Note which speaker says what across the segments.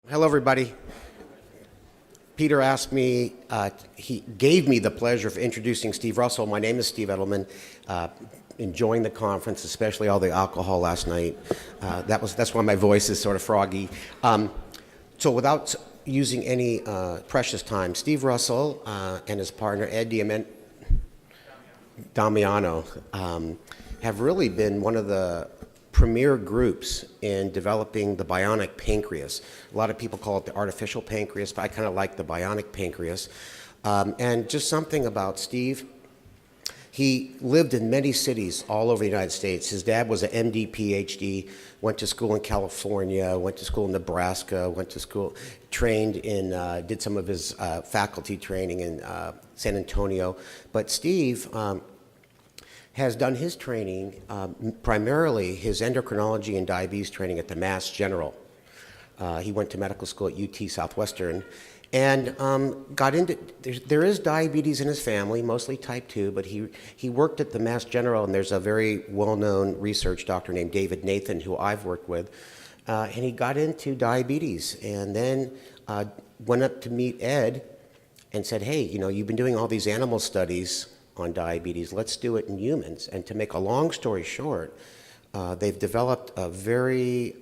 Speaker 1: Hello, everybody. Peter asked me, he gave me the pleasure of introducing Steve Russell. My name is Steve Edelman. Enjoying the conference, especially all the alcohol last night. That's why my voice is sort of froggy. So without using any precious time, Steve Russell and his partner Ed Damiano have really been one of the premier groups in developing the bionic pancreas. A lot of people call it the artificial pancreas, but I kind of like the bionic pancreas. And just something about Steve, he lived in many cities all over the United States. His dad was an M.D. Ph.D., went to school in California, went to school in Nebraska, went to school, trained in, did some of his faculty training in San Antonio. But Steve has done his training, primarily his endocrinology and diabetes training at the Mass General. He went to medical school at UT Southwestern and got into, there is diabetes in his family, mostly type 2, but he worked at the Mass General, and there's a very well-known research doctor named David Nathan, who I've worked with, and he got into diabetes, and then went up to meet Ed and said, hey, you know, you've been doing all these animal studies on diabetes, let's do it in humans. And to make a long story short, they've developed a very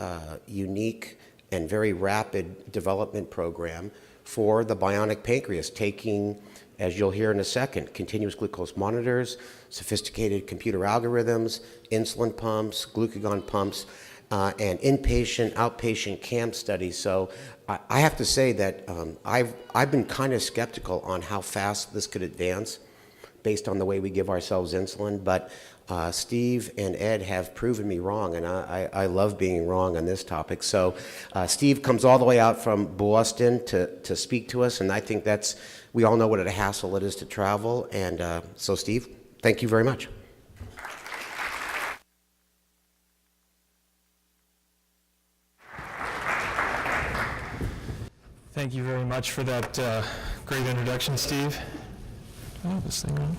Speaker 1: unique and very rapid development program for the bionic pancreas, taking, as you'll hear in a second, continuous glucose monitors, sophisticated computer algorithms, insulin pumps, glucagon pumps, and inpatient, outpatient CAM studies. So I have to say that I've been kind of skeptical on how fast this could advance based on the way we give ourselves insulin, but Steve and Ed have proven me wrong, and I love being wrong on this topic. So Steve comes all the way out from Boston to speak to us, and I think we all know what a hassle it is to travel, and so Steve, thank you very much.
Speaker 2: Thank you very much for that great introduction, Steve. Oh, this thing on.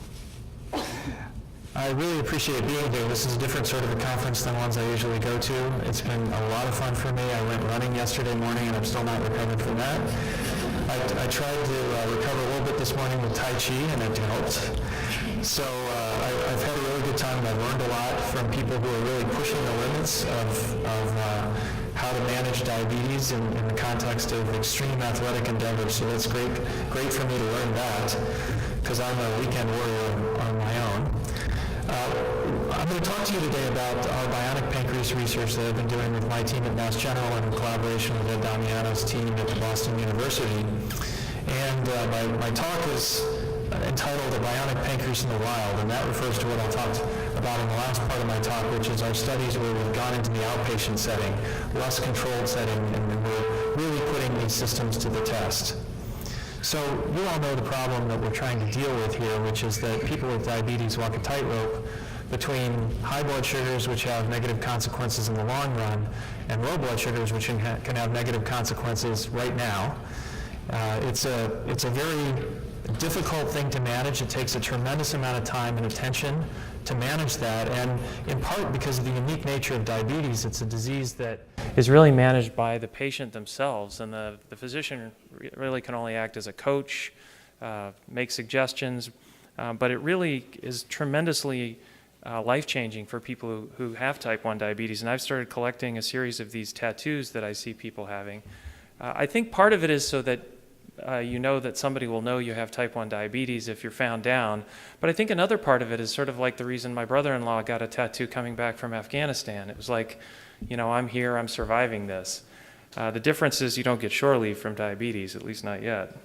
Speaker 2: I really appreciate being here. This is a different sort of a conference than ones I usually go to. It's been a lot of fun for me. I went running yesterday morning, and I'm still not recovered from that. I tried to recover a little bit this morning with Tai Chi, and it helped. So I've had a really good time, and I've learned a lot from people who are really pushing the limits of how to manage diabetes in the context of extreme athletic endeavors. So it's great for me to learn that, because I'm a weekend warrior on my own. I'm going to talk to you today about our bionic pancreas research that I've been doing with my team at Mass General and in collaboration with Ed Damiano's team at Boston University. And my talk is entitled "A Bionic Pancreas in the Wild," and that refers to what I talked about in the last part of my talk, which is our studies where we've gone into the outpatient setting, less controlled setting, and we're really putting these systems to the test. So you all know the problem that we're trying to deal with here, which is that people with diabetes walk a tightrope between high blood sugars, which have negative consequences in the long run, and low blood sugars, which can have negative consequences right now. It's a very difficult thing to manage. It takes a tremendous amount of time and attention to manage that, and in part because of the unique nature of diabetes, it's a disease that is really managed by the patient themselves, and the physician really can only act as a coach, make suggestions, but it really is tremendously life-changing for people who have type 1 diabetes. And I've started collecting a series of these tattoos that I see people having. I think part of it is so that you know that somebody will know you have type 1 diabetes if you're found down. But I think another part of it is sort of like the reason my brother-in-law got a tattoo coming back from Afghanistan. It was like, you know, I'm here, I'm surviving this. The difference is you don't get shore leave from diabetes, at least not yet.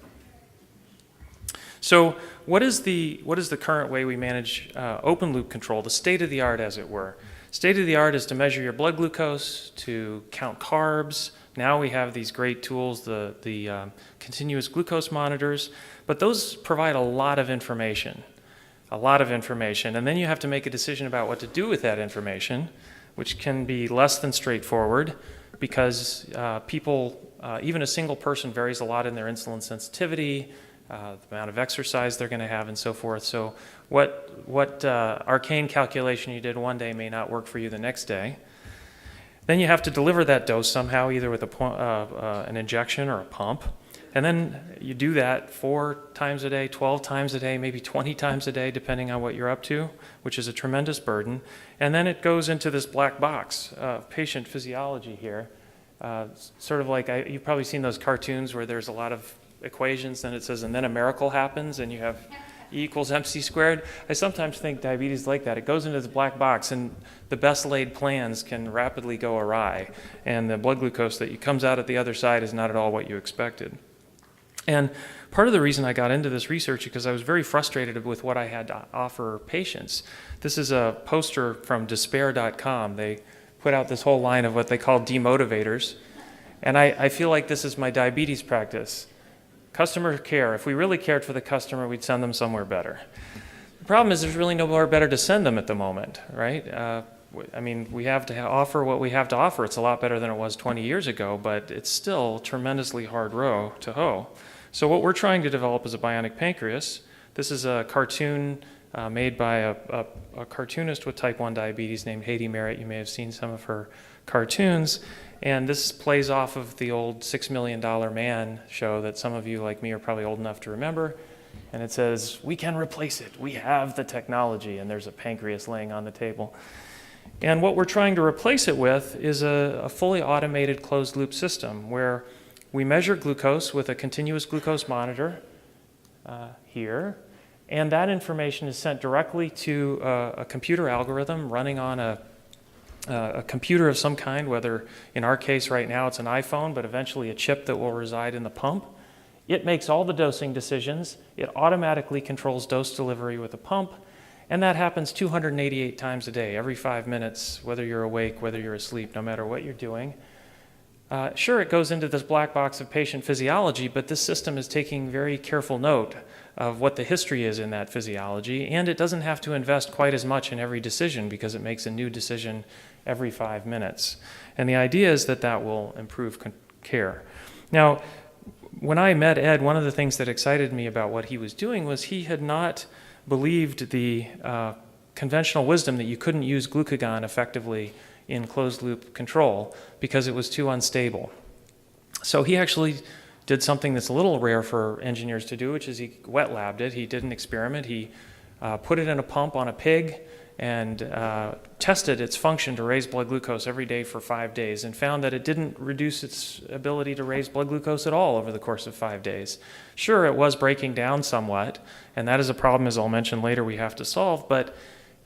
Speaker 2: So what is the current way we manage open loop control, the state of the art as it were? State of the art is to measure your blood glucose, to count carbs. Now we have these great tools, the continuous glucose monitors, but those provide a lot of information, and then you have to make a decision about what to do with that information, which can be less than straightforward because people, even a single person, varies a lot in their insulin sensitivity, the amount of exercise they're going to have, and so forth. So what arcane calculation you did one day may not work for you the next day.
Speaker 3: Then you have to deliver that dose somehow, either with an injection or a pump. And then you do that 4 times a day, 12 times a day, maybe 20 times a day, depending on what you're up to, which is a tremendous burden. And then it goes into this black box, patient physiology here. Sort of like, you've probably seen those cartoons where there's a lot of equations, and it says, and then a miracle happens, and you have E equals MC squared. I sometimes think diabetes is like that. It goes into this black box, and the best laid plans can rapidly go awry, and the blood glucose that comes out at the other side is not at all what you expected. And part of the reason I got into this research is because I was very frustrated with what I had to offer patients. This is a poster from despair.com. They put out this whole line of what they call demotivators. And I feel like this is my diabetes practice. Customer care. If we really cared for the customer, we'd send them somewhere better. The problem is there's really nowhere better to send them at the moment, right? I mean, we have to offer what we have to offer. It's a lot better than it was 20 years ago, but it's still tremendously hard row to hoe. So what we're trying to develop is a bionic pancreas. This is a cartoon made by a cartoonist with type 1 diabetes named Haiti Merritt. You may have seen some of her cartoons. And this plays off of the old $6 Million Man show that some of you like me are probably old enough to remember. And it says, we can replace it. We have the technology. And there's a pancreas laying on the table. And what we're trying to replace it with is a fully automated closed loop system where we measure glucose with a continuous glucose monitor here, and that information is sent directly to a computer algorithm running on a computer of some kind, whether in our case right now it's an iPhone, but eventually a chip that will reside in the pump. It makes all the dosing decisions. It automatically controls dose delivery with a pump, and that happens 288 times a day, every 5 minutes, whether you're awake, whether you're asleep, no matter what you're doing. Sure, it goes into this black box of patient physiology, but this system is taking very careful note of what the history is in that physiology, and it doesn't have to invest quite as much in every decision because it makes a new decision every 5 minutes. And the idea is that that will improve care. Now, when I met Ed, one of the things that excited me about what he was doing was he had not believed the conventional wisdom that you couldn't use glucagon effectively in closed-loop control because it was too unstable. So he actually did something that's a little rare for engineers to do, which is he wet labbed it. He did an experiment. He put it in a pump on a pig and tested its function to raise blood glucose every day for 5 days and found that it didn't reduce its ability to raise blood glucose at all over the course of 5 days. Sure, it was breaking down somewhat, and that is a problem, as I'll mention later, we have to solve, but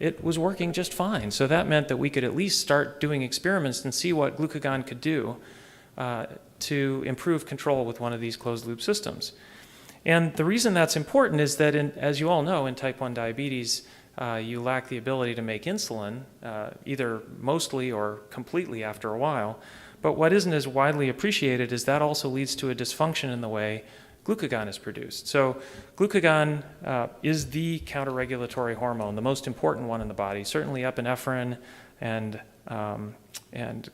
Speaker 3: it was working just fine. So that meant that we could at least start doing experiments and see what glucagon could do to improve control with one of these closed-loop systems. And the reason that's important is that, as you all know, in type 1 diabetes, you lack the ability to make insulin, either mostly or completely after a while. But what isn't as widely appreciated is that also leads to a dysfunction in the way glucagon is produced. So glucagon is the counter-regulatory hormone, the most important one in the body. Certainly epinephrine and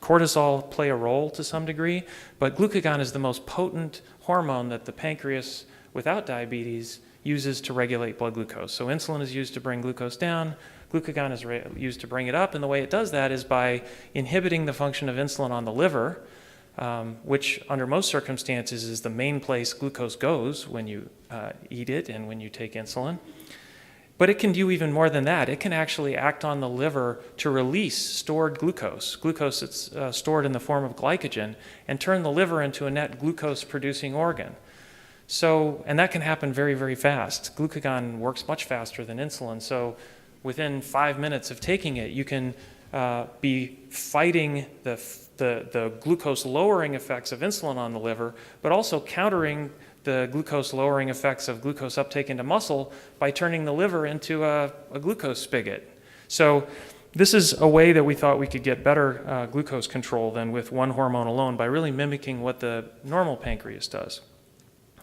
Speaker 3: cortisol play a role to some degree, but glucagon is the most potent hormone that the pancreas without diabetes uses to regulate blood glucose. So insulin is used to bring glucose down, glucagon is used to bring it up, and the way it does that is by inhibiting the function of insulin on the liver, which under most circumstances is the main place glucose goes when you eat it and when you take insulin. But it can do even more than that. It can actually act on the liver to release stored glucose that's stored in the form of glycogen, and turn the liver into a net glucose-producing organ. So, and that can happen very, very fast. Glucagon works much faster than insulin, so within 5 minutes of taking it, you can be fighting the glucose-lowering effects of insulin on the liver, but also countering the glucose-lowering effects of glucose uptake into muscle by turning the liver into a glucose spigot. So this is a way that we thought we could get better glucose control than with one hormone alone by really mimicking what the normal pancreas does.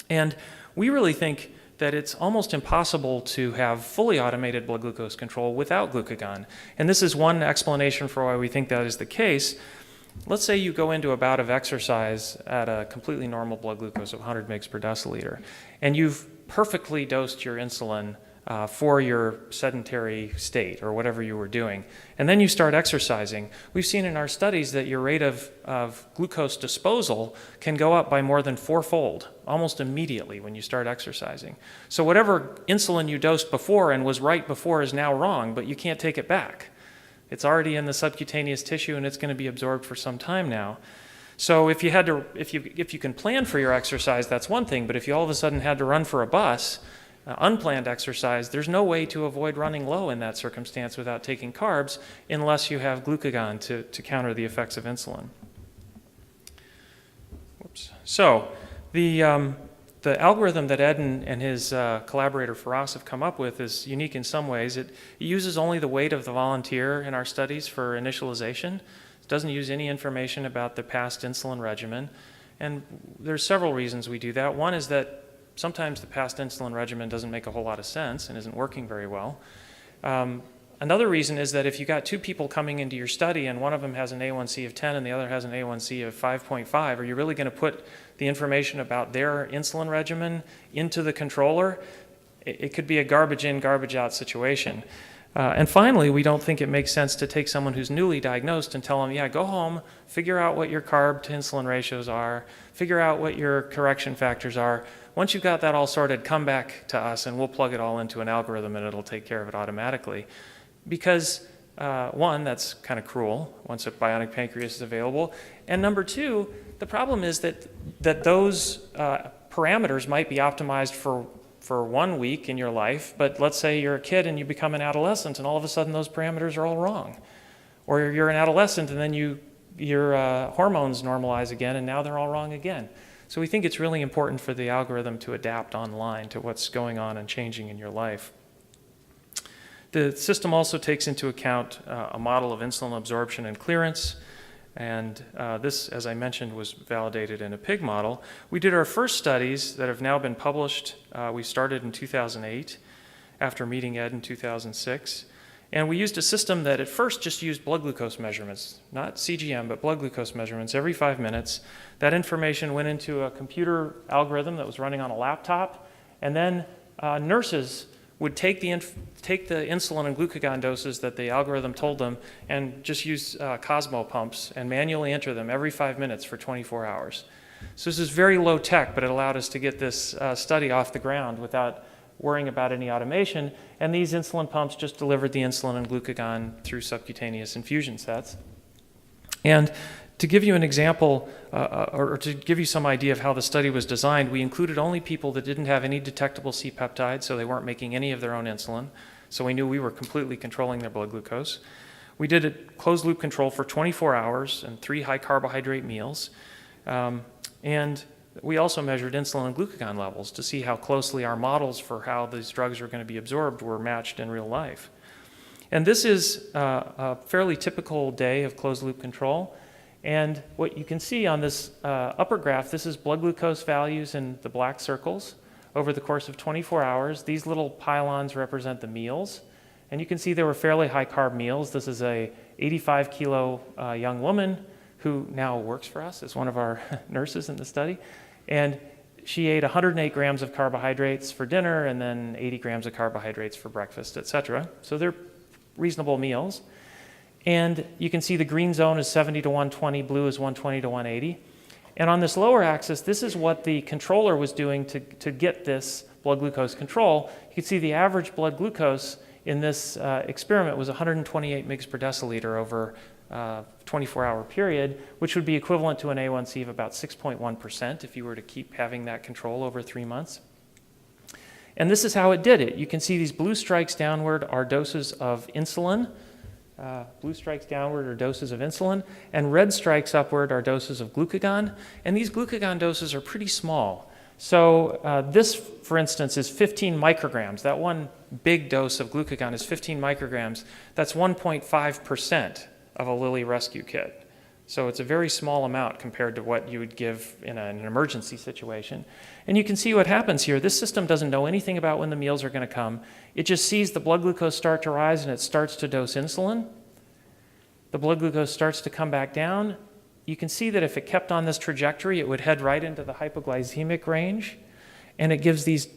Speaker 3: And we really think that it's almost impossible to have fully automated blood glucose control without glucagon. And this is one explanation for why we think that is the case. Let's say you go into a bout of exercise at a completely normal blood glucose of 100 mg per deciliter, and you've perfectly dosed your insulin for your sedentary state or whatever you were doing. And then you start exercising. We've seen in our studies that your rate of glucose disposal can go up by more than 4-fold, almost immediately when you start exercising. So whatever insulin you dosed before and was right before is now wrong, but you can't take it back. It's already in the subcutaneous tissue and it's going to be absorbed for some time now. So if you can plan for your exercise, that's one thing, but if you all of a sudden had to run for a bus, unplanned exercise, there's no way to avoid running low in that circumstance without taking carbs unless you have glucagon to counter the effects of insulin. Whoops. So the algorithm that Ed and his collaborator Faraz have come up with is unique in some ways. It uses only the weight of the volunteer in our studies for initialization. It doesn't use any information about the past insulin regimen. And there's several reasons we do that. One is that sometimes the past insulin regimen doesn't make a whole lot of sense and isn't working very well. Another reason is that if you got two people coming into your study and one of them has an A1C of 10 and the other has an A1C of 5.5, are you really going to put the information about their insulin regimen into the controller? It could be a garbage in, garbage out situation. And finally, we don't think it makes sense to take someone who's newly diagnosed and tell them, yeah, go home, figure out what your carb to insulin ratios are, figure out what your correction factors are. Once you've got that all sorted, come back to us and we'll plug it all into an algorithm and it'll take care of it automatically. Because one, that's kind of cruel once a bionic pancreas is available. And number two, the problem is that those parameters might be optimized for 1 week in your life, but let's say you're a kid and you become an adolescent and all of a sudden those parameters are all wrong. Or you're an adolescent and then your hormones normalize again and now they're all wrong again. So we think it's really important for the algorithm to adapt online to what's going on and changing in your life. The system also takes into account a model of insulin absorption and clearance, and this, as I mentioned, was validated in a pig model. We did our first studies that have now been published. We started in 2008 after meeting Ed in 2006. And we used a system that at first just used blood glucose measurements, not CGM, but blood glucose measurements every 5 minutes. That information went into a computer algorithm that was running on a laptop, and then nurses would take the insulin and glucagon doses that the algorithm told them and just use Cosmo pumps and manually enter them every 5 minutes for 24 hours. So this is very low tech, but it allowed us to get this study off the ground without worrying about any automation, and these insulin pumps just delivered the insulin and glucagon through subcutaneous infusion sets. And to give you an example, or to give you some idea of how the study was designed, we included only people that didn't have any detectable C-peptide, so they weren't making any of their own insulin, so we knew we were completely controlling their blood glucose. We did a closed-loop control for 24 hours and 3 high-carbohydrate meals, and we also measured insulin and glucagon levels to see how closely our models for how these drugs are going to be absorbed were matched in real life. And this is a fairly typical day of closed-loop control. And what you can see on this upper graph, this is blood glucose values in the black circles over the course of 24 hours. These little pylons represent the meals. And you can see they were fairly high-carb meals. This is a 85-kilo young woman who now works for us as one of our nurses in the study. And she ate 108 grams of carbohydrates for dinner and then 80 grams of carbohydrates for breakfast, etc. So they're reasonable meals. And you can see the green zone is 70 to 120, blue is 120 to 180. And on this lower axis, this is what the controller was doing to get this blood glucose control. You can see the average blood glucose in this experiment was 128 mg per deciliter over 24-hour period, which would be equivalent to an A1C of about 6.1% if you were to keep having that control over 3 months. And this is how it did it. You can see these blue strikes downward are doses of insulin. Blue strikes downward are doses of insulin, and red strikes upward are doses of glucagon. And these glucagon doses are pretty small. So this, for instance, is 15 micrograms. That one big dose of glucagon is 15 micrograms. That's 1.5% of a Lilly rescue kit. So it's a very small amount compared to what you would give in an emergency situation. And you can see what happens here. This system doesn't know anything about when the meals are going to come. It just sees the blood glucose start to rise and it starts to dose insulin. The blood glucose starts to come back down. You can see that if it kept on this trajectory, it would head right into the hypoglycemic range. and it gives this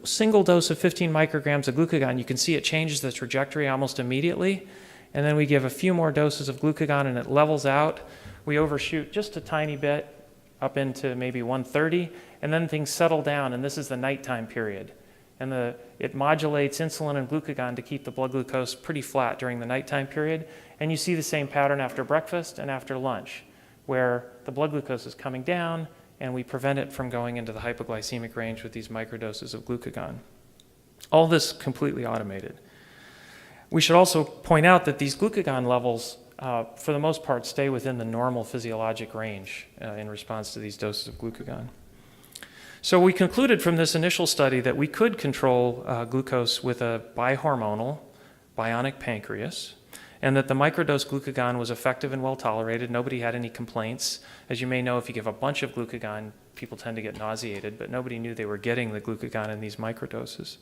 Speaker 3: single dose of 15 micrograms of glucagon. You can see it changes the trajectory almost immediately. And then we give a few more doses of glucagon and it levels out. We overshoot just a tiny bit up into maybe 130, and then things settle down, and this is the nighttime period. And it modulates insulin and glucagon to keep the blood glucose pretty flat during the nighttime period. And you see the same pattern after breakfast and after lunch, where the blood glucose is coming down, and we prevent it from going into the hypoglycemic range with these microdoses of glucagon. All this completely automated. We should also point out that these glucagon levels, for the most part, stay within the normal physiologic range in response to these doses of glucagon. So we concluded from this initial study that we could control glucose with a bihormonal bionic pancreas, and that the microdose glucagon was effective and well tolerated. Nobody had any complaints. As you may know, if you give a bunch of glucagon, people tend to get nauseated, but nobody knew they were getting the glucagon in these microdoses.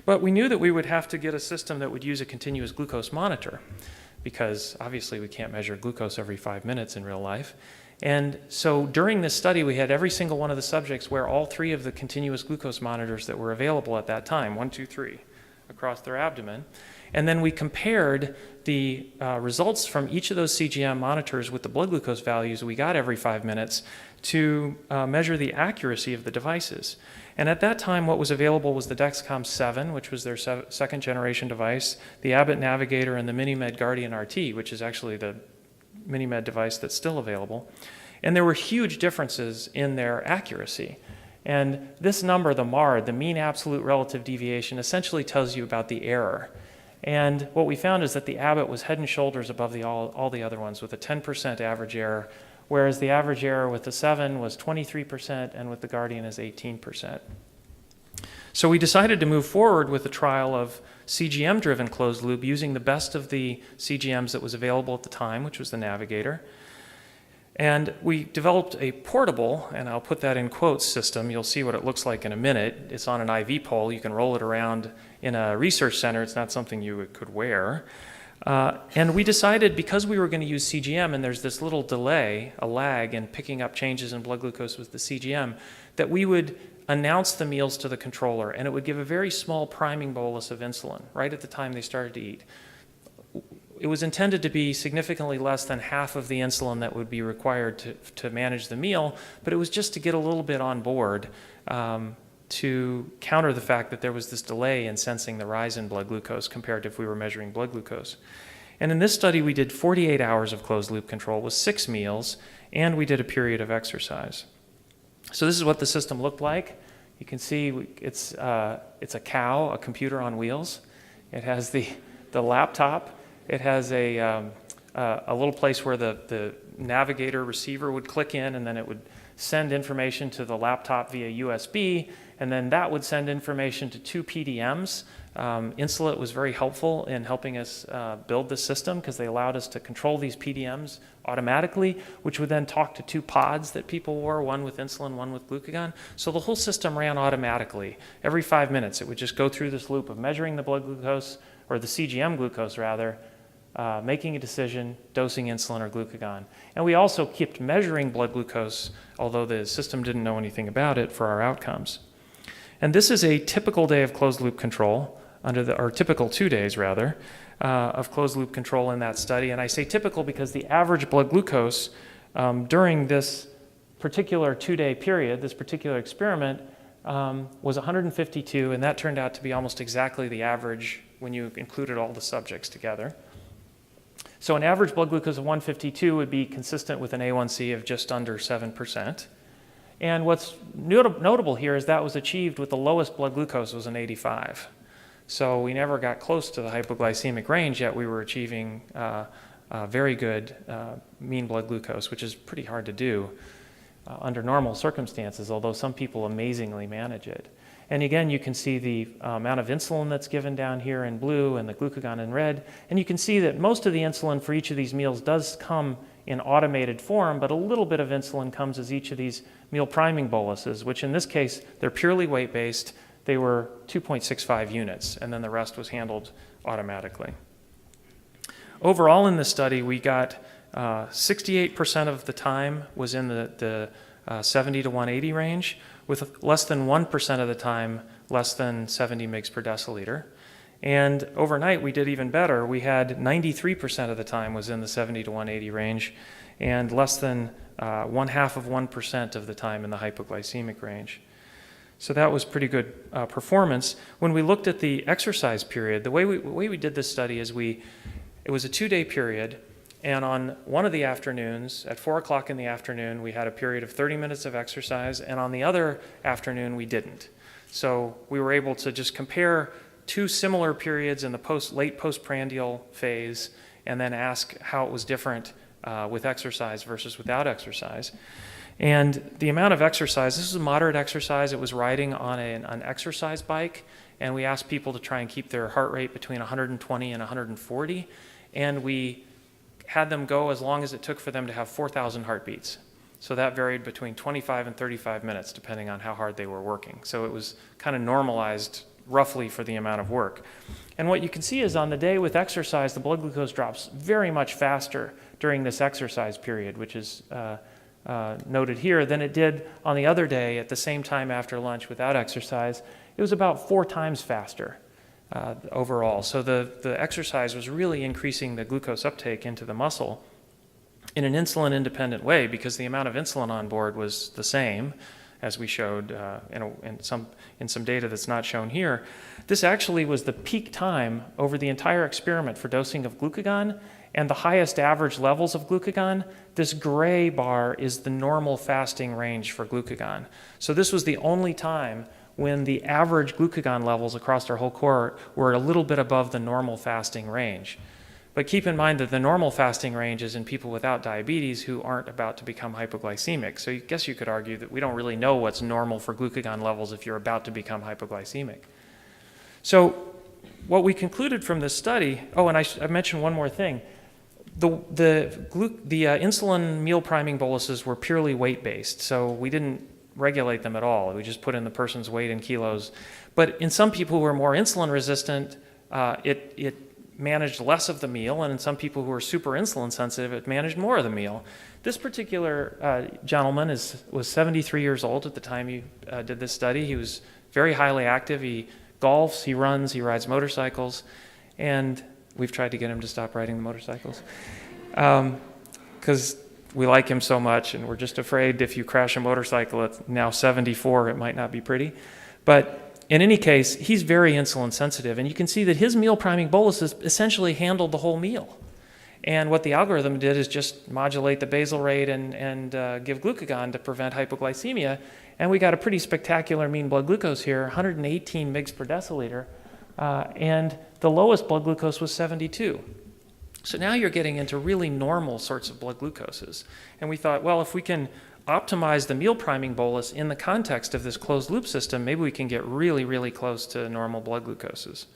Speaker 3: But we knew that we would have to get a system that would use a continuous glucose monitor, because obviously we can't measure glucose every 5 minutes in real life. And so during this study, we had every single one of the subjects wear all 3 of the continuous glucose monitors that were available at that time, 1, 2, 3, across their abdomen. And then we compared the results from each of those CGM monitors with the blood glucose values we got every 5 minutes to measure the accuracy of the devices. And at that time, what was available was the Dexcom 7, which was their second generation device, the Abbott Navigator, and the MiniMed Guardian RT, which is actually the MiniMed device that's still available. And there were huge differences in their accuracy. And this number, the MARD, the mean absolute relative deviation, essentially tells you about the error. And what we found is that the Abbott was head and shoulders above all the other ones with a 10% average error, whereas the average error with the 7 was 23% and with the Guardian is 18%. So we decided to move forward with a trial of CGM-driven closed loop using the best of the CGMs that was available at the time, which was the Navigator. And we developed a portable, and I'll put that in quotes, system. You'll see what it looks like in a minute. It's on an IV pole. You can roll it around in a research center. It's not something you could wear. And we decided, because we were going to use CGM, and there's this little delay, a lag in picking up changes in blood glucose with the CGM, that we would announce the meals to the controller, and it would give a very small priming bolus of insulin right at the time they started to eat. It was intended to be significantly less than half of the insulin that would be required to manage the meal, but it was just to get a little bit on board to counter the fact that there was this delay in sensing the rise in blood glucose compared to if we were measuring blood glucose. And in this study, we did 48 hours of closed loop control with 6 meals, and we did a period of exercise. So this is what the system looked like. You can see it's a cow, a computer on wheels. It has the laptop. It has a little place where the Navigator receiver would click in, and then it would send information to the laptop via USB, and then that would send information to 2 PDMs. Insulet was very helpful in helping us build this system because they allowed us to control these PDMs automatically, which would then talk to 2 pods that people wore, one with insulin, one with glucagon. So the whole system ran automatically. Every 5 minutes, it would just go through this loop of measuring the blood glucose, or the CGM glucose rather, making a decision, dosing insulin or glucagon. And we also kept measuring blood glucose, although the system didn't know anything about it, for our outcomes. And this is a typical day of closed loop control, or typical 2 days rather, of closed loop control in that study. And I say typical because the average blood glucose during this particular 2-day period, this particular experiment, was 152, and that turned out to be almost exactly the average when you included all the subjects together. So an average blood glucose of 152 would be consistent with an A1C of just under 7%. And what's notable here is that was achieved with the lowest blood glucose was an 85. So we never got close to the hypoglycemic range, yet we were achieving very good mean blood glucose, which is pretty hard to do under normal circumstances, although some people amazingly manage it. And again, you can see the amount of insulin that's given down here in blue and the glucagon in red. And you can see that most of the insulin for each of these meals does come in automated form, but a little bit of insulin comes as each of these meal priming boluses, which in this case, they're purely weight-based. They were 2.65 units, and then the rest was handled automatically. Overall in this study, we got 68% of the time was in the 70 to 180 range, with less than 1% of the time less than 70 mg per deciliter. And overnight, we did even better. We had 93% of the time was in the 70 to 180 range, and less than 0.5% of the time in the hypoglycemic range. So that was pretty good performance. When we looked at the exercise period, the way we did this study is it was a 2-day period, and on one of the afternoons, at 4 o'clock in the afternoon, we had a period of 30 minutes of exercise, and on the other afternoon, we didn't. So we were able to just compare 2 similar periods in the late postprandial phase, and then ask how it was different with exercise versus without exercise. And the amount of exercise, this is a moderate exercise. It was riding on an exercise bike, and we asked people to try and keep their heart rate between 120 and 140, and we had them go as long as it took for them to have 4,000 heartbeats. So that varied between 25 and 35 minutes, depending on how hard they were working. So it was kind of normalized roughly for the amount of work. And what you can see is on the day with exercise, the blood glucose drops very much faster during this exercise period, which is noted here, than it did on the other day at the same time after lunch without exercise. It was about 4 times faster overall. So the exercise was really increasing the glucose uptake into the muscle in an insulin-independent way, because the amount of insulin on board was the same, as we showed in some data that's not shown here. This actually was the peak time over the entire experiment for dosing of glucagon, and the highest average levels of glucagon. This gray bar is the normal fasting range for glucagon. So this was the only time when the average glucagon levels across our whole cohort were a little bit above the normal fasting range. But keep in mind that the normal fasting range is in people without diabetes who aren't about to become hypoglycemic. So I guess you could argue that we don't really know what's normal for glucagon levels if you're about to become hypoglycemic. So what we concluded from this study, and I mentioned one more thing. The insulin meal priming boluses were purely weight-based, so we didn't regulate them at all. We just put in the person's weight in kilos. But in some people who are more insulin resistant, it managed less of the meal, and in some people who are super insulin sensitive, it managed more of the meal. This particular gentleman was 73 years old at the time he did this study. He was very highly active. He golfs, he runs, he rides motorcycles, and we've tried to get him to stop riding the motorcycles because we like him so much, and we're just afraid if you crash a motorcycle at now 74, it might not be pretty. But in any case, he's very insulin sensitive, and you can see that his meal priming boluses essentially handled the whole meal. And what the algorithm did is just modulate the basal rate and give glucagon to prevent hypoglycemia, and we got a pretty spectacular mean blood glucose here, 118 mg per deciliter, and the lowest blood glucose was 72. So now you're getting into really normal sorts of blood glucoses. And we thought, well, if we can optimize the meal priming bolus in the context of this closed loop system, maybe we can get really, really close to normal blood glucoses.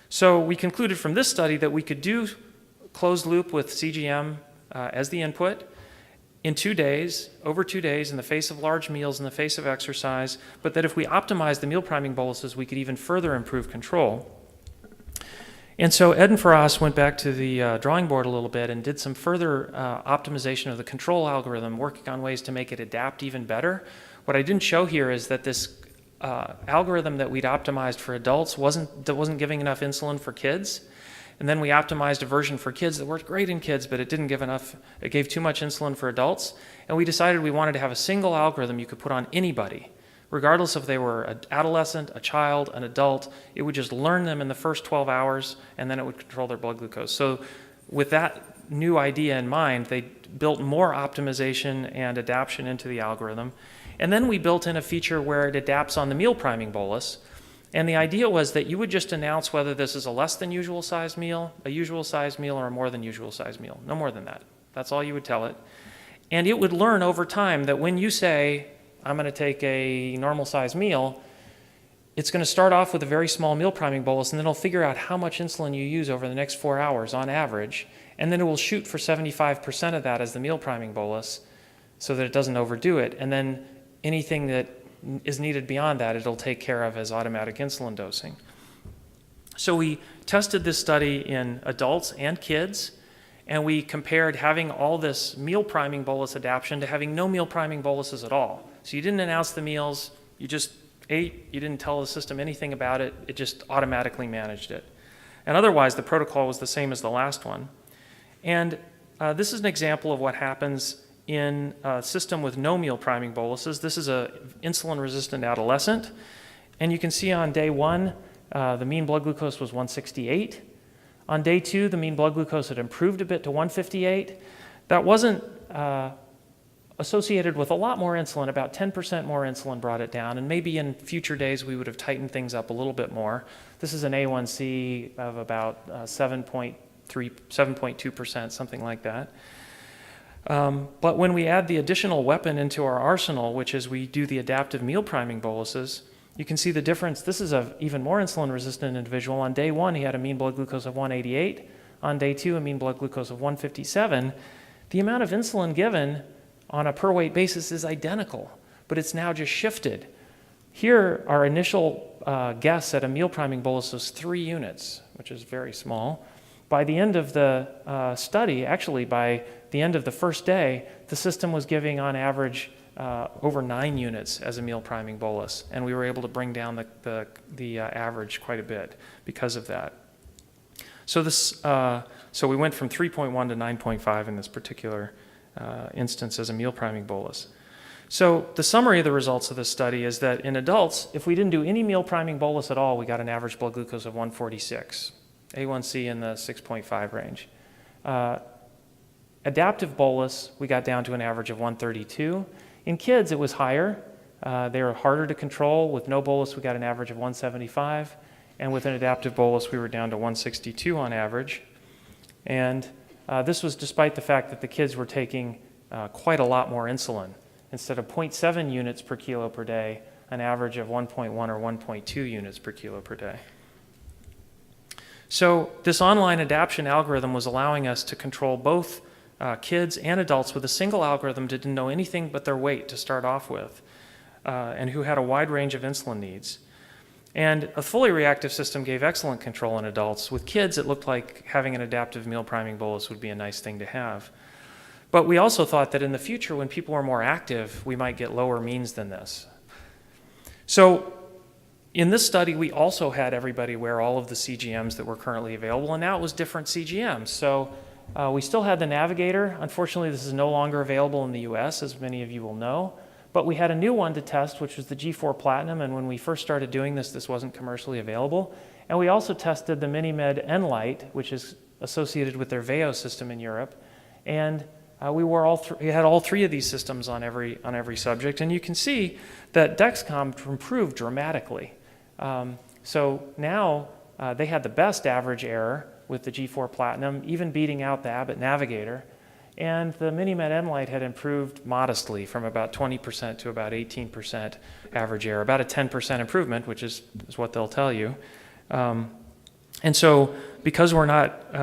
Speaker 3: So we concluded from this study that we could do closed loop with CGM as the input in 2 days, over 2 days, in the face of large meals, in the face of exercise, but that if we optimize the meal priming boluses, we could even further improve control. And so Ed and Faraz went back to the drawing board a little bit and did some further optimization of the control algorithm, working on ways to make it adapt even better. What I didn't show here is that this algorithm that we'd optimized for adults wasn't giving enough insulin for kids. And then we optimized a version for kids that worked great in kids, but it didn't give enough, it gave too much insulin for adults. And we decided we wanted to have a single algorithm you could put on anybody, regardless if they were an adolescent, a child, an adult. It would just learn them in the first 12 hours, and then it would control their blood glucose. So with that new idea in mind, they built more optimization and adaptation into the algorithm. And then we built in a feature where it adapts on the meal priming bolus. And the idea was that you would just announce whether this is a less than usual size meal, a usual size meal, or a more than usual size meal. No more than that. That's all you would tell it. And it would learn over time that when you say, I'm going to take a normal size meal, it's going to start off with a very small meal priming bolus, and then it'll figure out how much insulin you use over the next 4 hours on average, and then it will shoot for 75% of that as the meal priming bolus so that it doesn't overdo it. And then anything that is needed beyond that, it'll take care of as automatic insulin dosing. So we tested this study in adults and kids, and we compared having all this meal priming bolus adaptation to having no meal priming boluses at all. So you didn't announce the meals, you just ate, you didn't tell the system anything about it, it just automatically managed it. And otherwise, the protocol was the same as the last one. And this is an example of what happens in a system with no meal priming boluses. This is an insulin-resistant adolescent. And you can see on day 1, the mean blood glucose was 168. On day 2, the mean blood glucose had improved a bit to 158. That wasn't associated with a lot more insulin. About 10% more insulin brought it down, and maybe in future days we would have tightened things up a little bit more. This is an A1C of about 7.2%, something like that. But when we add the additional weapon into our arsenal, which is we do the adaptive meal priming boluses, you can see the difference. This is an even more insulin-resistant individual. On day 1, he had a mean blood glucose of 188. On day 2, a mean blood glucose of 157. The amount of insulin given on a per-weight basis is identical, but it's now just shifted. Here, our initial guess at a meal priming bolus was 3 units, which is very small. By the end of the study, actually by the end of the first day, the system was giving on average over 9 units as a meal priming bolus, and we were able to bring down the average quite a bit because of that. So so we went from 3.1 to 9.5 in this particular instance as a meal priming bolus. So the summary of the results of this study is that in adults, if we didn't do any meal priming bolus at all, we got an average blood glucose of 146, A1C in the 6.5 range. Adaptive bolus, we got down to an average of 132. In kids, it was higher. They were harder to control. With no bolus, we got an average of 175. And with an adaptive bolus, we were down to 162 on average. And this was despite the fact that the kids were taking quite a lot more insulin. Instead of 0.7 units per kilo per day, an average of 1.1 or 1.2 units per kilo per day. So this online adaptation algorithm was allowing us to control both kids and adults with a single algorithm that didn't know anything but their weight to start off with, and who had a wide range of insulin needs. And a fully reactive system gave excellent control in adults. With kids, it looked like having an adaptive meal priming bolus would be a nice thing to have. But we also thought that in the future, when people are more active, we might get lower means than this. So in this study, we also had everybody wear all of the CGMs that were currently available, and now it was different CGMs. So we still had the Navigator. Unfortunately, this is no longer available in the US, as many of you will know. But we had a new one to test, which was the G4 Platinum, and when we first started doing this, this wasn't commercially available. And we also tested the MiniMed N-Lite, which is associated with their Veo system in Europe. And we had all 3 of these systems on every subject, and you can see that Dexcom improved dramatically. So now they had the best average error with the G4 Platinum, even beating out the Abbott Navigator. And the MiniMed N-Lite had improved modestly from about 20% to about 18% average error, about a 10% improvement, which is what they'll tell you. And so because we're not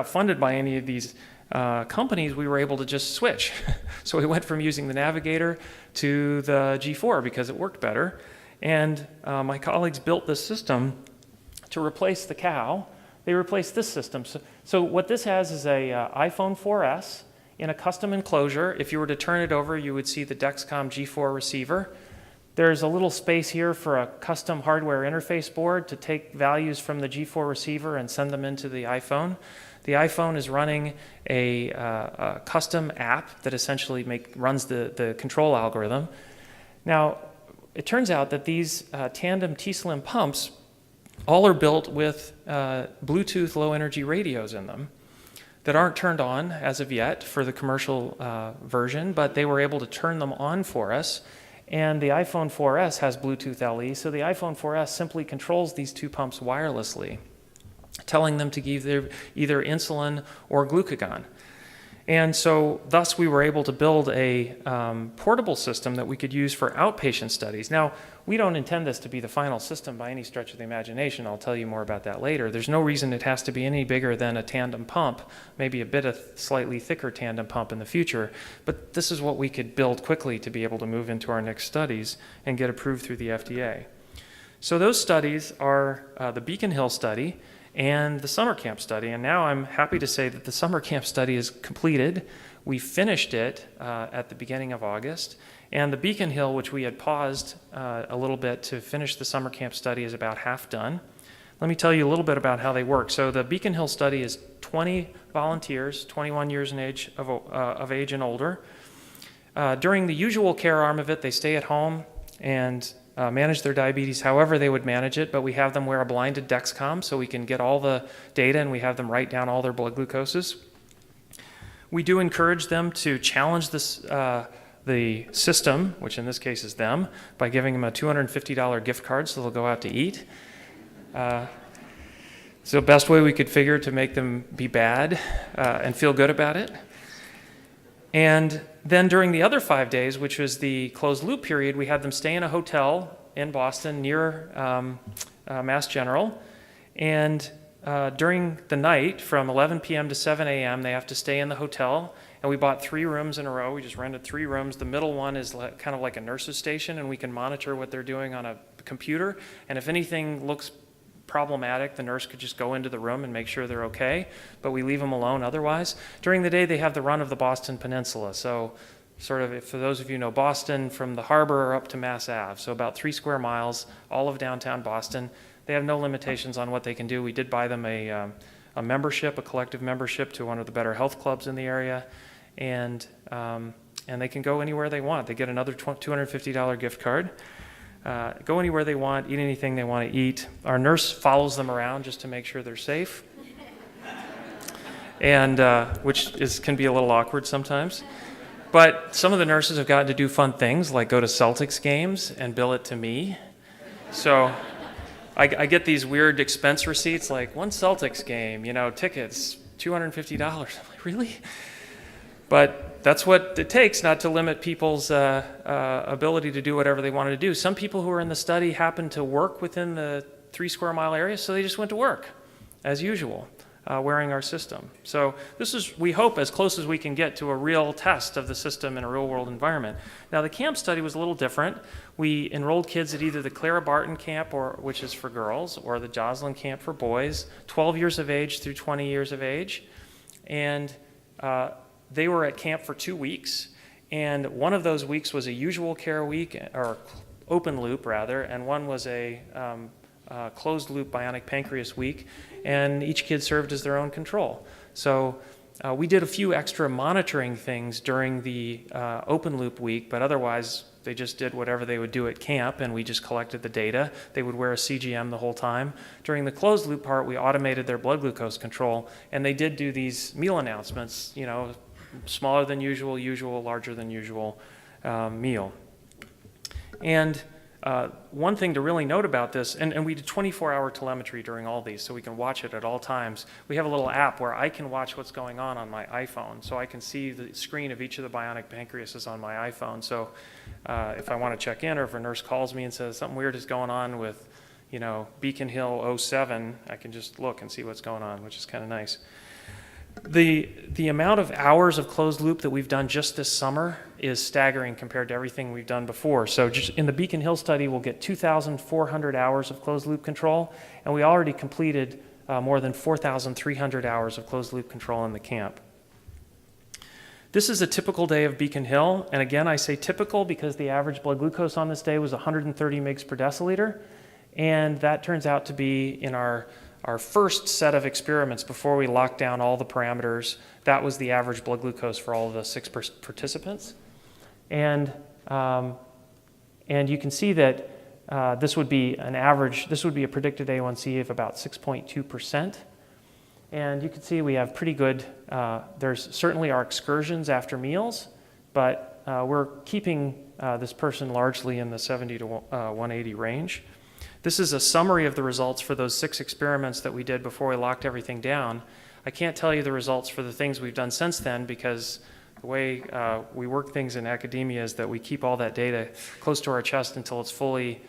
Speaker 3: funded by any of these companies, we were able to just switch. So we went from using the Navigator to the G4 because it worked better. And my colleagues built this system to replace the cow. They replaced this system. So what this has is a iPhone 4S in a custom enclosure. If you were to turn it over, you would see the Dexcom G4 receiver. There's a little space here for a custom hardware interface board to take values from the G4 receiver and send them into the iPhone. The iPhone is running a custom app that essentially runs the control algorithm. Now, it turns out that these tandem T-Slim pumps all are built with Bluetooth low-energy radios in them that aren't turned on as of yet for the commercial version, but they were able to turn them on for us. And the iPhone 4S has Bluetooth LE, so the iPhone 4S simply controls these 2 pumps wirelessly, telling them to give either insulin or glucagon. And so thus we were able to build a portable system that we could use for outpatient studies. Now, we don't intend this to be the final system by any stretch of the imagination. I'll tell you more about that later. There's no reason it has to be any bigger than a tandem pump, maybe a bit of slightly thicker tandem pump in the future. But this is what we could build quickly to be able to move into our next studies and get approved through the FDA. So those studies are the Beacon Hill study. and the summer camp study. And now I'm happy to say that the summer camp study is completed. We finished it at the beginning of August. And the Beacon Hill, which we had paused a little bit to finish the summer camp study, is about half done. Let me tell you a little bit about how they work. So the Beacon Hill study is 20 volunteers, 21 years of age and older. During the usual care arm of it, they stay at home and manage their diabetes however they would manage it, but we have them wear a blinded Dexcom so we can get all the data and we have them write down all their blood glucoses. We do encourage them to challenge the system, which in this case is them, by giving them a $250 gift card so they'll go out to eat. It's the best way we could figure to make them be bad and feel good about it. And then during the other 5 days, which was the closed loop period, we had them stay in a hotel in Boston near Mass General. And during the night, from 11 p.m. to 7 a.m., they have to stay in the hotel. And we bought 3 rooms in a row. We just rented 3 rooms. The middle one is kind of like a nurse's station, and we can monitor what they're doing on a computer. And if anything looks problematic, the nurse could just go into the room and make sure they're okay, but we leave them alone otherwise. During the day, they have the run of the Boston Peninsula. So sort of, for those of you who know Boston, from the harbor up to Mass Ave, so about 3 square miles, all of downtown Boston. They have no limitations on what they can do. We did buy them a membership, a collective membership to one of the better health clubs in the area, and they can go anywhere they want. They get another $250 gift card. Go anywhere they want, eat anything they want to eat. Our nurse follows them around just to make sure they're safe, and which can be a little awkward sometimes. But some of the nurses have gotten to do fun things, like go to Celtics games and bill it to me. So I get these weird expense receipts, like one Celtics game, tickets, $250. I'm like, really? But that's what it takes, not to limit people's ability to do whatever they wanted to do. Some people who are in the study happen to work within the 3 square mile area, so they just went to work, as usual, wearing our system. So this is, we hope, as close as we can get to a real test of the system in a real-world environment. Now, the camp study was a little different. We enrolled kids at either the Clara Barton camp, which is for girls, or the Joslin camp for boys, 12 years of age through 20 years of age. And they were at camp for 2 weeks, and one of those weeks was a usual care week, or open loop rather, and one was a closed loop bionic pancreas week, and each kid served as their own control. So we did a few extra monitoring things during the open loop week, but otherwise they just did whatever they would do at camp, and we just collected the data. They would wear a CGM the whole time. During the closed loop part, we automated their blood glucose control, and they did do these meal announcements, smaller than usual, larger than usual meal. And one thing to really note about this, and we did 24-hour telemetry during all these, so we can watch it at all times. We have a little app where I can watch what's going on my iPhone, so I can see the screen of each of the bionic pancreases on my iPhone. So if I want to check in, or if a nurse calls me and says something weird is going on with, Beacon Hill 07, I can just look and see what's going on, which is kind of nice. The amount of hours of closed loop that we've done just this summer is staggering compared to everything we've done before. So just in the Beacon Hill study, we'll get 2,400 hours of closed loop control, and we already completed more than 4,300 hours of closed loop control in the camp. This is a typical day of Beacon Hill, and again, I say typical because the average blood glucose on this day was 130 mg per deciliter, and that turns out to be in our first set of experiments before we locked down all the parameters. That was the average blood glucose for all of the 6 participants. And you can see that this would be a predicted A1C of about 6.2%. And you can see we have pretty good, there's certainly our excursions after meals, but we're keeping this person largely in the 70 to 180 range. This is a summary of the results for those 6 experiments that we did before we locked everything down. I can't tell you the results for the things we've done since then, because the way we work things in academia is that we keep all that data close to our chest until it's fully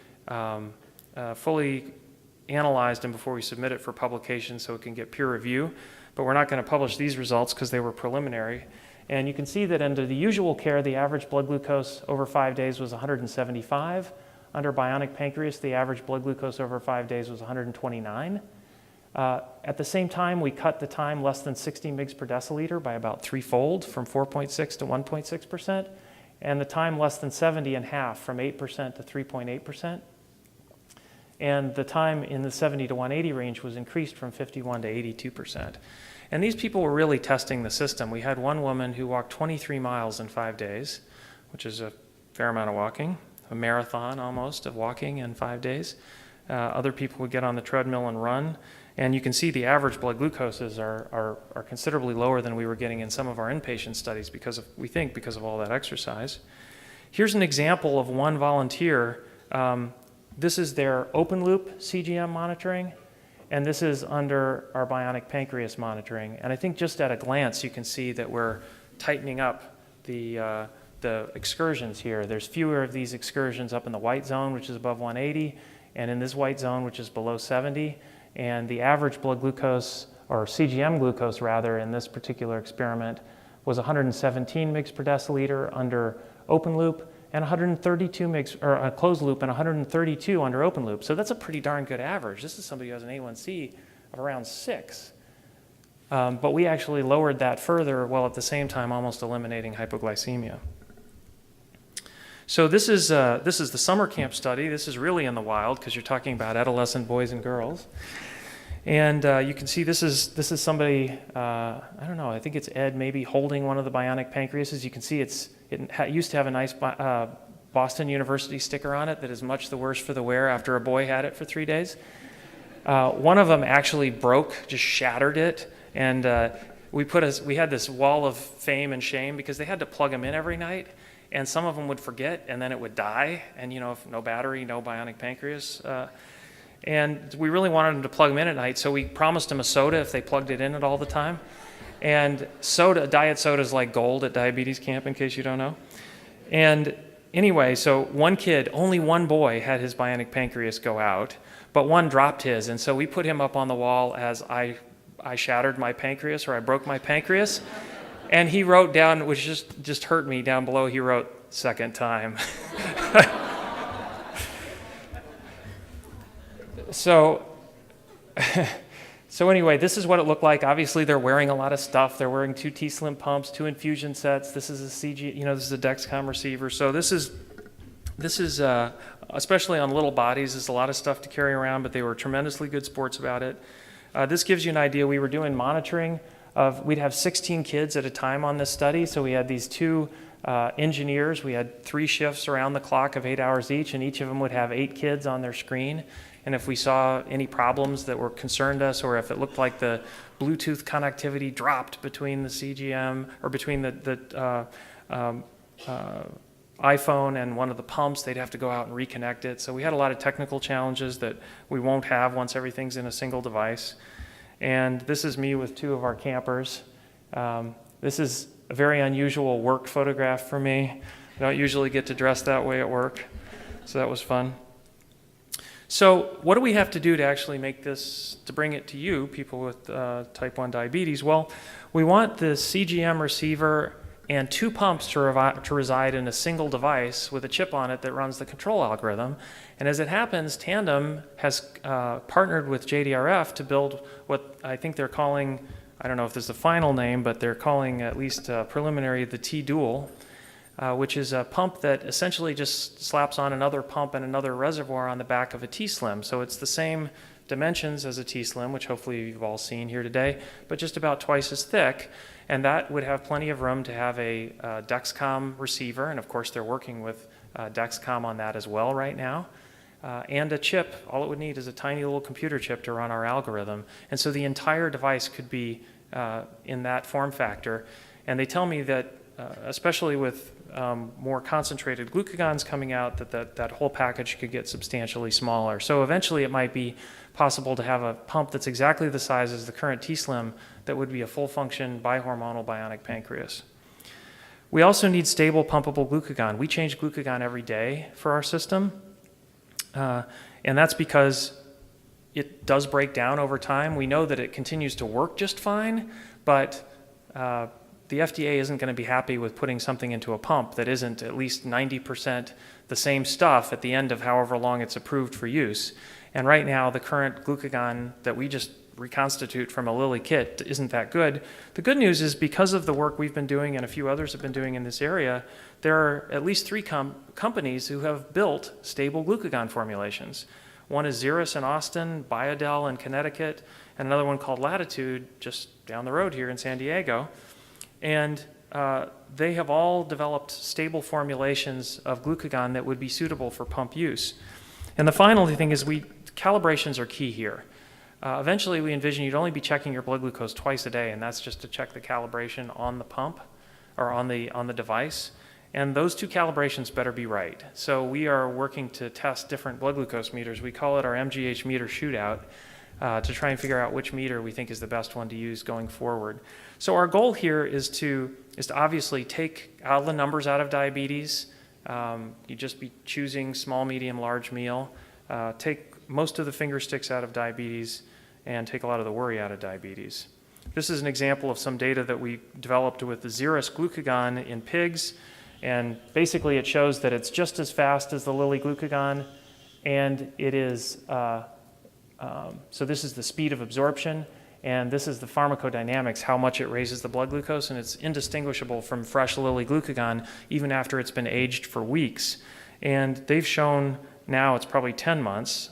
Speaker 3: analyzed and before we submit it for publication so it can get peer review. But we're not going to publish these results because they were preliminary. And you can see that under the usual care, the average blood glucose over 5 days was 175. Under Bionic Pancreas, the average blood glucose over 5 days was 129. At the same time, we cut the time less than 60 mg per deciliter by about threefold, from 4.6 to 1.6%, and the time less than 70 in half, from 8% to 3.8%. And the time in the 70 to 180 range was increased from 51 to 82%. And these people were really testing the system. We had one woman who walked 23 miles in 5 days, which is a fair amount of walking, a marathon almost of walking in 5 days. Other people would get on the treadmill and run. And you can see the average blood glucoses are considerably lower than we were getting in some of our inpatient studies because of all that exercise. Here's an example of one volunteer. This is their open loop CGM monitoring, and this is under our bionic pancreas monitoring. And I think just at a glance you can see that we're tightening up the excursions here. There's fewer of these excursions up in the white zone, which is above 180, and in this white zone, which is below 70. And the average blood glucose, or CGM glucose rather, in this particular experiment was 117 mg per deciliter under open loop, and 132 mg, or a closed loop, and 132 under open loop. So that's a pretty darn good average. This is somebody who has an A1C of around 6. But we actually lowered that further while at the same time almost eliminating hypoglycemia. So this is the summer camp study. This is really in the wild because you're talking about adolescent boys and girls. And you can see this is somebody, I don't know, I think it's Ed maybe holding one of the bionic pancreases. You can see it used to have a nice Boston University sticker on it that is much the worse for the wear after a boy had it for 3 days. One of them actually broke, just shattered it. And we had this wall of fame and shame because they had to plug them in every night. And some of them would forget, and then it would die. And, if no battery, no bionic pancreas. And we really wanted them to plug them in at night, so we promised them a soda if they plugged it in at all the time. And diet soda is like gold at diabetes camp, in case you don't know. And anyway, so only one boy had his bionic pancreas go out, but one dropped his. And so we put him up on the wall as I shattered my pancreas, or I broke my pancreas. And he wrote down, which just hurt me down below, he wrote, "second time." So anyway, this is what it looked like. Obviously, they're wearing a lot of stuff. They're wearing 2 T-Slim pumps, 2 infusion sets. This is a this is a Dexcom receiver. So this is especially on little bodies, there's a lot of stuff to carry around, but they were tremendously good sports about it. This gives you an idea. We were doing monitoring we'd have 16 kids at a time on this study. So we had these 2 engineers. We had 3 shifts around the clock of 8 hours each, and each of them would have 8 kids on their screen. And if we saw any problems that were concerned us, or if it looked like the Bluetooth connectivity dropped between the CGM, or between the iPhone and one of the pumps, they'd have to go out and reconnect it. So we had a lot of technical challenges that we won't have once everything's in a single device. And this is me with 2 of our campers. This is a very unusual work photograph for me. I don't usually get to dress that way at work, so that was fun. So what do we have to do to actually make this, to bring it to you, people with type 1 diabetes? Well, we want the CGM receiver and 2 pumps to reside in a single device with a chip on it that runs the control algorithm. And as it happens, Tandem has partnered with JDRF to build what I think they're calling, I don't know if this is the final name, but they're calling at least preliminary the T-Dual, which is a pump that essentially just slaps on another pump and another reservoir on the back of a T-Slim. So it's the same dimensions as a T-Slim, which hopefully you've all seen here today, but just about twice as thick. And that would have plenty of room to have a Dexcom receiver, and of course they're working with Dexcom on that as well right now. And a chip. All it would need is a tiny little computer chip to run our algorithm. And so the entire device could be in that form factor. And they tell me that, especially with more concentrated glucagons coming out, that whole package could get substantially smaller. So eventually it might be possible to have a pump that's exactly the size as the current T-Slim that would be a full-function bihormonal bionic pancreas. We also need stable pumpable glucagon. We change glucagon every day for our system. And that's because it does break down over time. We know that it continues to work just fine, but the FDA isn't going to be happy with putting something into a pump that isn't at least 90% the same stuff at the end of however long it's approved for use. And right now, the current glucagon that we just reconstitute from a Lilly kit isn't that good. The good news is because of the work we've been doing and a few others have been doing in this area, there are at least 3 companies who have built stable glucagon formulations. One is Xeris in Austin, Biodel in Connecticut, and another one called Latitude just down the road here in San Diego. And they have all developed stable formulations of glucagon that would be suitable for pump use. And the final thing is calibrations are key here. Eventually, we envision you'd only be checking your blood glucose twice a day, and that's just to check the calibration on the pump or on the device. And those 2 calibrations better be right. So we are working to test different blood glucose meters. We call it our MGH meter shootout to try and figure out which meter we think is the best one to use going forward. So our goal here is to obviously take all the numbers out of diabetes. You just be choosing small, medium, large meal. Take most of the finger sticks out of diabetes and take a lot of the worry out of diabetes. This is an example of some data that we developed with the Xeris glucagon in pigs. And basically it shows that it's just as fast as the Lilly glucagon, and it is, so this is the speed of absorption, and this is the pharmacodynamics, how much it raises the blood glucose, and it's indistinguishable from fresh Lilly glucagon even after it's been aged for weeks. And they've shown now it's probably 10 months,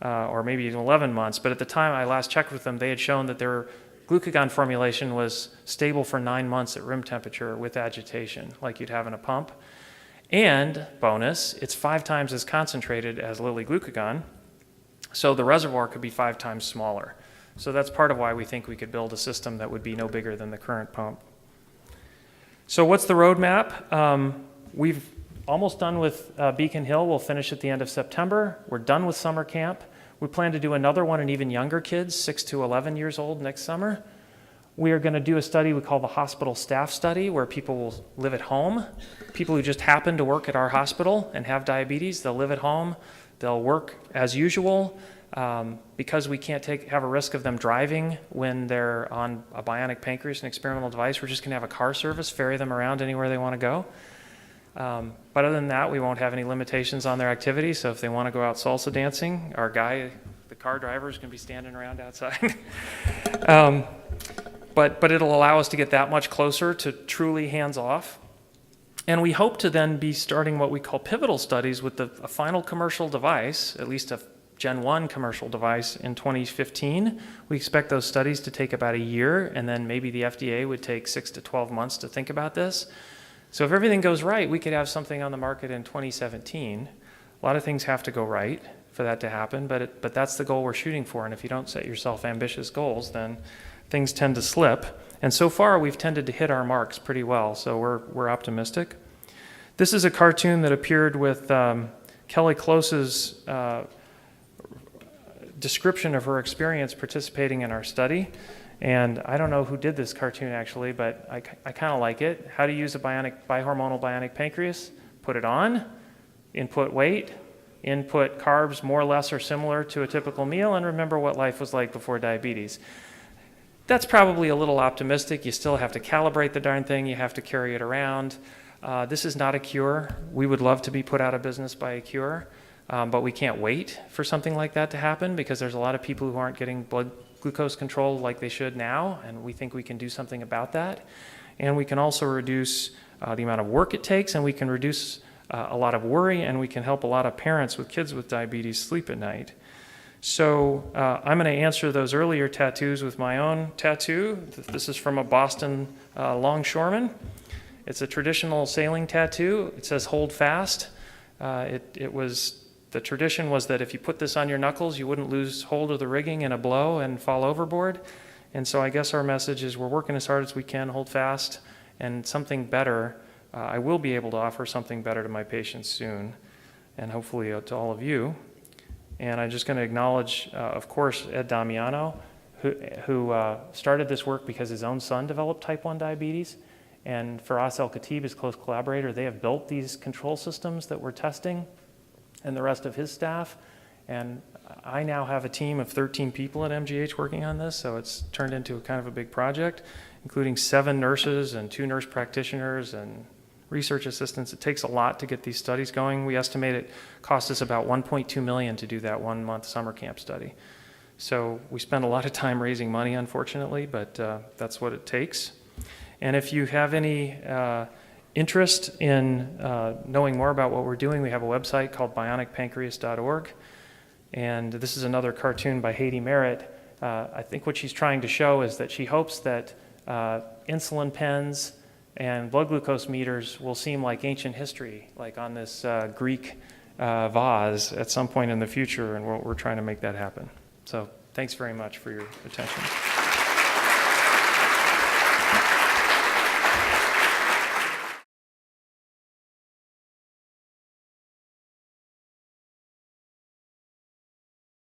Speaker 3: or maybe even 11 months, but at the time I last checked with them, they had shown that their glucagon formulation was stable for 9 months at room temperature with agitation, like you'd have in a pump. And, bonus, it's 5 times as concentrated as Lilly glucagon, so the reservoir could be 5 times smaller. So that's part of why we think we could build a system that would be no bigger than the current pump. So what's the roadmap? We've almost done with Beacon Hill. We'll finish at the end of September. We're done with summer camp. We plan to do another one in even younger kids, 6 to 11 years old next summer. We are going to do a study we call the hospital staff study, where people will live at home. People who just happen to work at our hospital and have diabetes, they'll live at home. They'll work as usual. Because we can't have a risk of them driving when they're on a bionic pancreas, an experimental device, we're just going to have a car service, ferry them around anywhere they want to go. But other than that, we won't have any limitations on their activity. So if they want to go out salsa dancing, our guy, the car driver, is going to be standing around outside. But it'll allow us to get that much closer to truly hands-off. And we hope to then be starting what we call pivotal studies with a final commercial device, at least a Gen 1 commercial device in 2015. We expect those studies to take about a year, and then maybe the FDA would take 6 to 12 months to think about this. So if everything goes right, we could have something on the market in 2017. A lot of things have to go right for that to happen, but that's the goal we're shooting for. And if you don't set yourself ambitious goals, then things tend to slip. And so far, we've tended to hit our marks pretty well, so we're optimistic. This is a cartoon that appeared with Kelly Close's description of her experience participating in our study. And I don't know who did this cartoon actually, but I kind of like it. How to use a bihormonal bionic pancreas. Put it on, input weight, input carbs more or less or similar to a typical meal, and remember what life was like before diabetes. That's probably a little optimistic. You still have to calibrate the darn thing. You have to carry it around. This is not a cure. We would love to be put out of business by a cure, but we can't wait for something like that to happen because there's a lot of people who aren't getting blood glucose control like they should now, and we think we can do something about that. And we can also reduce the amount of work it takes, and we can reduce a lot of worry, and we can help a lot of parents with kids with diabetes sleep at night. So I'm going to answer those earlier tattoos with my own tattoo. This is from a Boston longshoreman. It's a traditional sailing tattoo. It says "Hold fast." The tradition was that if you put this on your knuckles, you wouldn't lose hold of the rigging in a blow and fall overboard. And so I guess our message is we're working as hard as we can, hold fast, and something better. I will be able to offer something better to my patients soon, and hopefully to all of you. And I'm just going to acknowledge, of course, Ed Damiano, who started this work because his own son developed type 1 diabetes. And Faraz El-Khatib, his close collaborator, they have built these control systems that we're testing, and the rest of his staff. And I now have a team of 13 people at MGH working on this, so it's turned into a kind of a big project, including 7 nurses and 2 nurse practitioners and research assistants. It takes a lot to get these studies going. We estimate it cost us about $1.2 million to do that 1-month summer camp study. So we spend a lot of time raising money, unfortunately, but that's what it takes. And if you have any interest in knowing more about what we're doing, we have a website called bionicpancreas.org. And this is another cartoon by Haiti Merritt. I think what she's trying to show is that she hopes that insulin pens and blood glucose meters will seem like ancient history, like on this Greek vase at some point in the future, and we're trying to make that happen. So thanks very much for your attention.